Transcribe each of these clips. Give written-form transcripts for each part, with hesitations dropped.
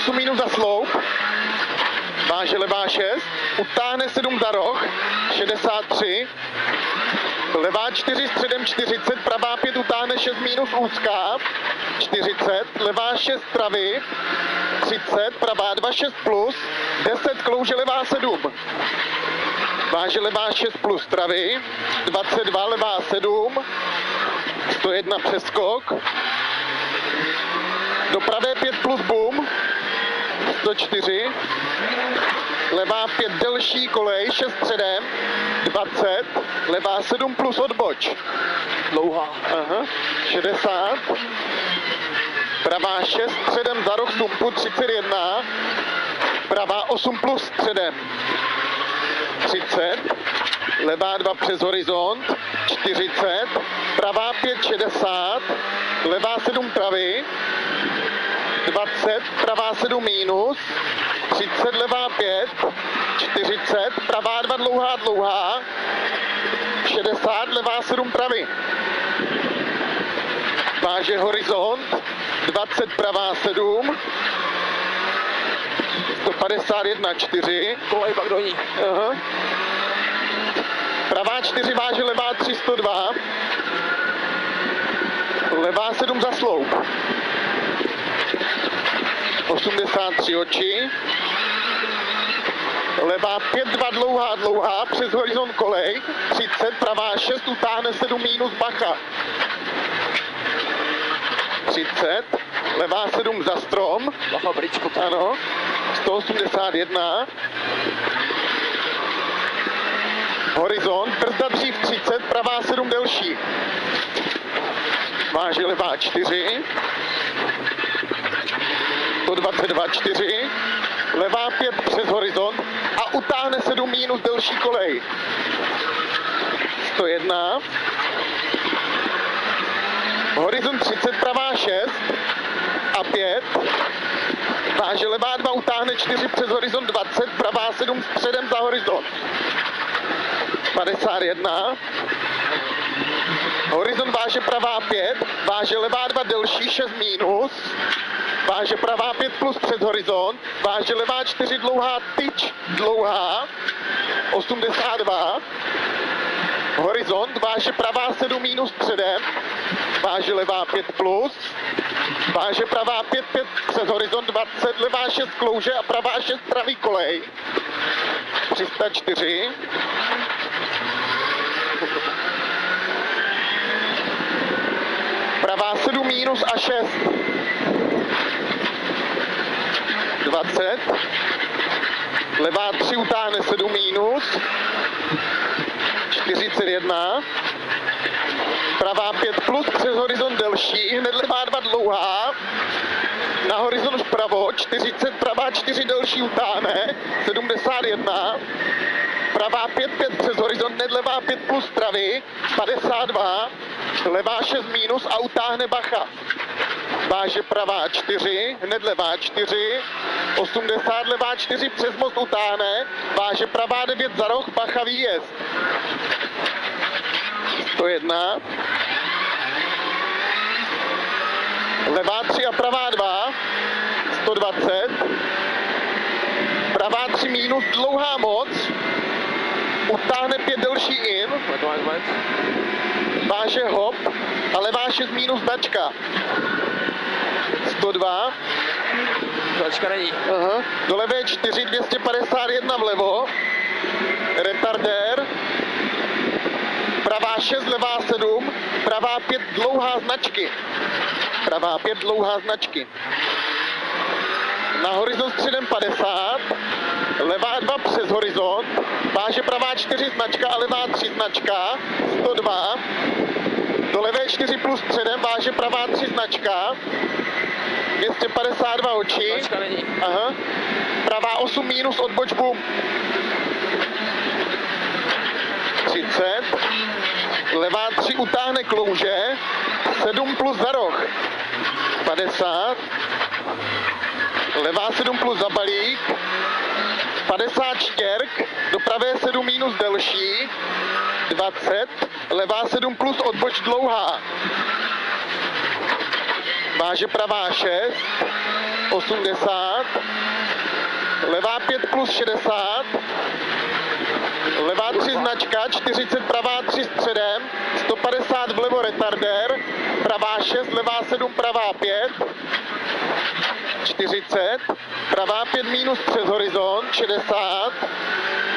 8 minus za sloup, váže levá 6, utáhne 7 za roh, 63, levá 4 středem 40, pravá 5 utáhne 6 minus úzká, 40, levá 6 pravy, 30, pravá 2 6 plus, 10 klouže levá 7, váže levá 6 plus pravy, 22 levá 7, 101 přeskok, do pravé 5 plus boom, 104, levá 5 delší kolej, 6 středem, 20, levá 7 plus odboč. Dlouhá. Aha, 60, pravá 6 středem za roh sumpu, 31, pravá 8 plus středem, 30, levá 2 přes horizont, 40, pravá 5, 60, levá 7 pravy, 20, pravá 7 minus, 30, levá 5, 40, pravá 2 dlouhá, dlouhá, 60, levá 7 pravy. Váže horizont, 20, pravá 7, 151, 4. Kolej pak do ní. Aha. Pravá 4 váže, levá 3, 102. Levá 7 za sloup. 83 oči. Levá 5, 2 dlouhá, dlouhá, přes horizont kolej. 30, pravá 6, utáhne 7 minus bacha. 30, levá 7 za strom. Bacha bričko. Ano, 181. Horizont, brzda dřív 30, pravá 7 delší. Váže levá 4. 122, 4. Levá 5 přes horizont a utáhne 7 minus delší kolej. 101. Horizont 30, pravá 6 a 5. Váže levá 2, utáhne 4 přes horizont 20, pravá 7 středem za horizont. 51. Horizont váže pravá 5, váže levá 2 delší, 6 minus. Váže pravá 5 plus přes horizont, váže levá 4 dlouhá, tyč dlouhá, 82. Horizont váže pravá 7 minus středem, váže levá 5 plus, váže pravá 5, 5 přes horizont 20, levá 6 klouže a pravá 6 pravý kolej. 304. Pravá 7 minus a 6. 20. Levá 3 utáhne 7 minus. 41. Pravá 5 plus přes horizont delší, hned levá 2 dlouhá. Na horizont vpravo 40, pravá 4 delší utáhne. 71. Pravá 5, 5 přes horizont, hned levá 5 plus pravy. 52. Levá 6 minus a utáhne bacha. Váže pravá 4, hned levá 4, 80, levá 4 přes most utáhne, váže pravá 9 za roh, bacha výjezd. 101. Levá 3 a pravá 2, 120. Pravá 3 minus, dlouhá moc, utáhne 5 delší in, váže hop a levá 6 minus značka. 102. Značka není. Aha. Do levé 4, 251 vlevo. Retardér. Pravá 6, levá 7. Pravá 5, dlouhá značky. Pravá 5, dlouhá značky. Na horizont středem 50. Levá 2 přes horizont. Váže pravá 4 značka a levá 3 značka. 102. Do levé 4 plus středem, váže pravá 3 značka. 252 oči. Značka není. Aha. Pravá 8 minus odboč boom. 30. Levá 3 utáhne klouže. 7 plus za roh. 50. Levá 7 plus za balík. 50 štěrk. Do pravé 7 minus delší. 20. Levá 7 plus odboč dlouhá. Váže pravá 6. 80, levá 5 plus 60, levá 3 značka, 40, pravá 3 středem, 150 vlevo retardér, pravá 6, levá 7, pravá 5, 40, pravá 5 minus přes horizont, 60,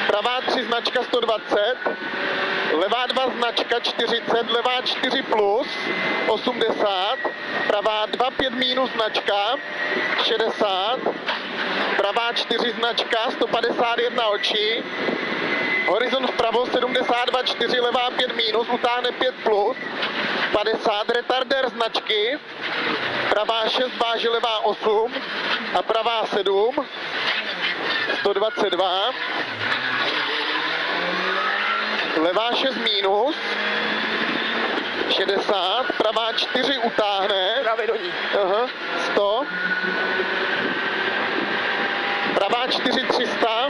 pravá 3 značka 120, levá 2 značka 40, levá 4 plus 80, pravá 2 5 minus značka 60, pravá 4 značka 151 oči, horizont vpravo 72 4, levá 5 minus, utáhne 5 plus 50, retardér značky, pravá 6 váže, levá 8 a pravá 7, 122, levá 6 minus, 60, pravá 4 utáhne, Právě do ní. 100, pravá 4 300,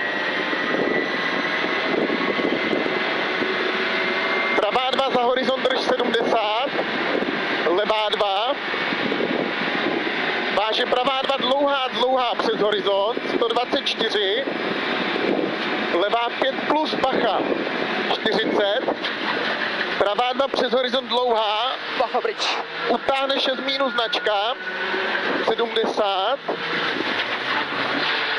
pravá 2 za horizont drž 70, levá 2, váže pravá 2 dlouhá přes horizont, 124, levá 5 plus bacha, 40, pravá 2 přes horizont dlouhá, Bacha bridge. utáhne 6 minus značka, 70,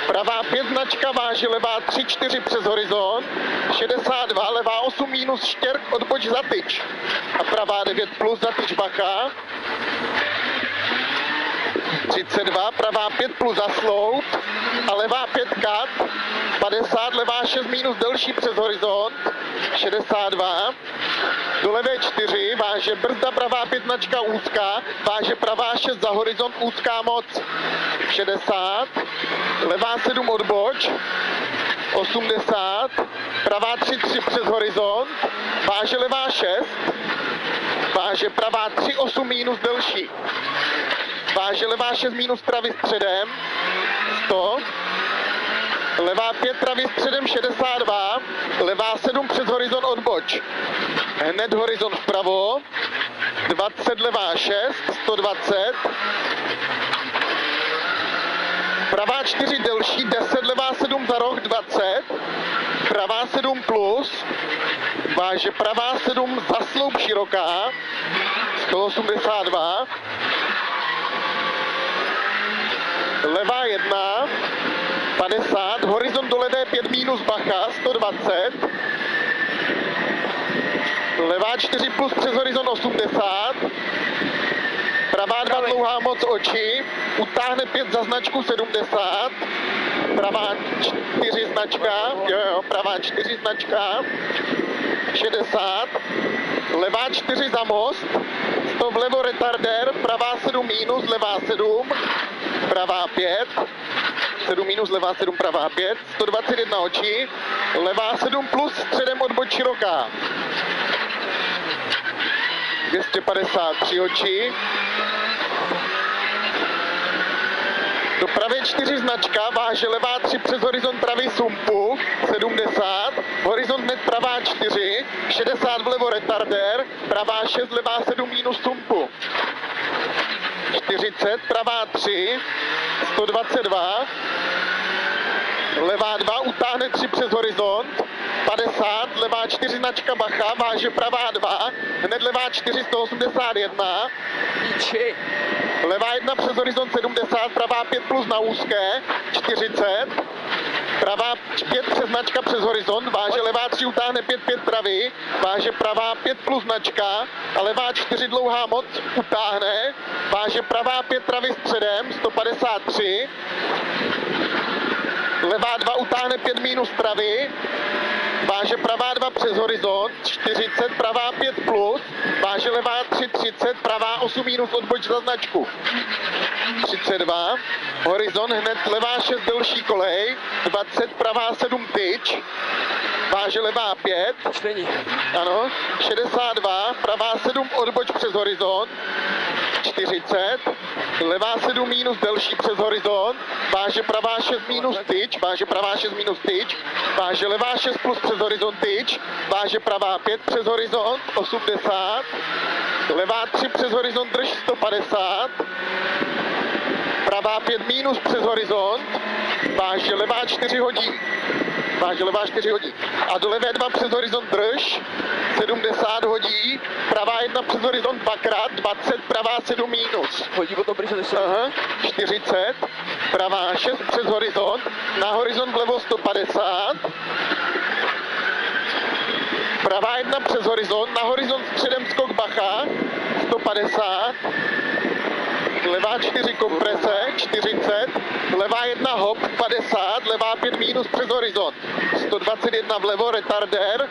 pravá 5 značka váže, levá 3 4 přes horizont, 62, levá 8 minus štěrk, odboč za tyč a pravá 9 plus za tyč bacha, 32, pravá 5 plus za sloup a levá 5 kat, 50, levá 6 minus delší přes horizont, 62, do levé 4, váže brzda pravá 5 značka úzká, váže pravá 6 za horizont úzká moc, 60, levá 7 odboč, 80, pravá 3 3 přes horizont, váže levá 6, váže pravá 3 8 minus delší, váže levá 6 minus pravý středem, 100, levá 5 pravý středem 62, levá 7 přes horizont odboč, hned horizont vpravo, 20 levá 6, 120, pravá 4 delší, 10 levá 7 za roh, 20, pravá 7 plus, váže pravá 7 za sloup široká, 182, levá 1, 50, horizont do levé 5 minus bacha, 120, levá 4 plus přes horizont 80, pravá 2 dlouhá moc oči, utáhne 5 za značku 70, pravá 4 značka, pravá 4 značka, 60, levá 4 za most, 100 vlevo retardér, pravá 7 minus, levá 7, pravá 5, 7 minus, levá 7, pravá 5, 121 oči, levá 7 plus, středem odboč široká, 253 oči, do pravé 4 značka, váže levá 3 přes horizont pravý sumpu, 70, horizont hned pravá 4, 60 vlevo retardér, pravá 6, levá 7 minus sumpu, 40, pravá 3, 122, levá 2, utáhne 3 přes horizont, 50, levá 4 značka bacha, váže pravá 2, hned levá 4, 181, Píči. levá 1 přes horizont 70, pravá 5 plus na úzké, 40, pravá 5 přes značka přes horizont, váže levá 3, utáhne 5 5 pravý, váže pravá 5 plus značka a levá 4 dlouhá moc utáhne, váže pravá 5 pravý středem, 153, levá 2 utáhne 5 minus pravý, váže pravá 2 přes horizont, 40, pravá 5 plus, váže levá 3 30, pravá 8 minus odboč za značku, 32, horizont hned levá 6 delší kolej, 20, pravá 7 tyč, váže levá 5, Čtení. ano, 62, pravá 7 odboč přes horizont, 40, levá 7 minus delší přes horizont, váže pravá 6 minus tyč, váže pravá 6 minus tyč, váže levá 6 plus přes horizont tyč, váže pravá 5 přes horizont, 80, levá 3 přes horizont drž 150, pravá pravá 5 minus přes horizont, váže levá 4 hodí. Váže levá 4 hodí. A do levé 2 přes horizont drž, 70 hodí, pravá 1 přes horizont 2x, 20, pravá 7 minus. Hodí potom pryč 10. Aha, 40, pravá 6 přes horizont, na horizont vlevo 150, pravá 1 přes horizont, na horizont středem skok bacha, 150, levá 4 komprese, 40, levá 1 hop, 50, levá 5 minus přes horizont, 121 vlevo, retardér,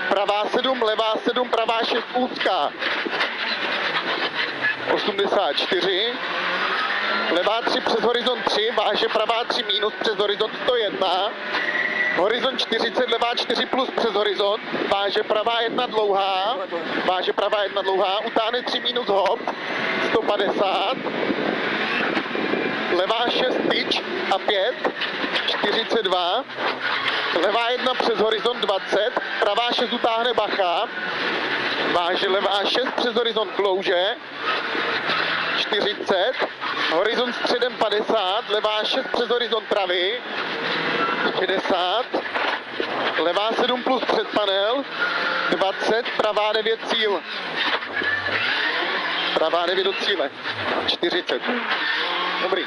pravá 7, levá 7, pravá 6 úzká, 84, levá 3 přes horizont 3, váže pravá 3 minus přes horizont 101, horizont 40, levá 4 plus přes horizont, váže pravá 1 dlouhá, váže pravá 1 dlouhá, utáhne 3 minus hop, 150, levá 6 tyč a 5, 42, levá 1 přes horizont 20, pravá 6 utáhne bacha, váže levá 6 přes horizont klouže, 40, horizont středem 50, levá 6 přes horizont pravý, 60, levá 7 plus před panel, 20, pravá 9 cíl. Pravá 9 do cíle, 40. Dobrý.